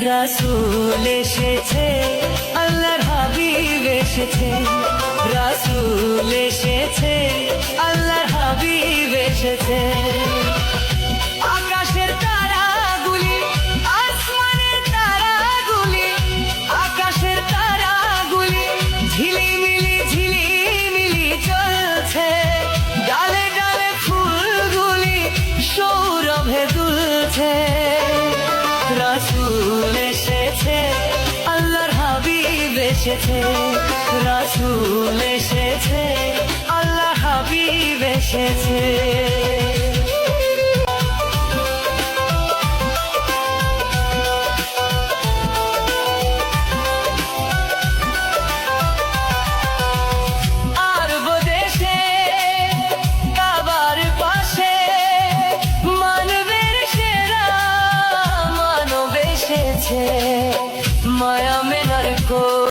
রাসূল এসেছে, আল্লাহর হাবিব এসেছে, রাসূল এসেছে, আল্লাহর হাবিব এসেছে। আকাশের তারাগুলি, আসমানের তারাগুলি, আকাশের তারাগুলি ঝিলিমিলি ঝিলিমিলি জ্বলছে। ডালে ডালে ফুলগুলি সৌরভে দুলছে। রাসূল এসেছে, আল্লাহর হাবিব এসেছে, রাসূল এসেছে, আল্লাহর হাবিব এসেছে। আরব দেশে কাবার পাশে মানবের সেরা মানব এসেছে। মায়া মেনার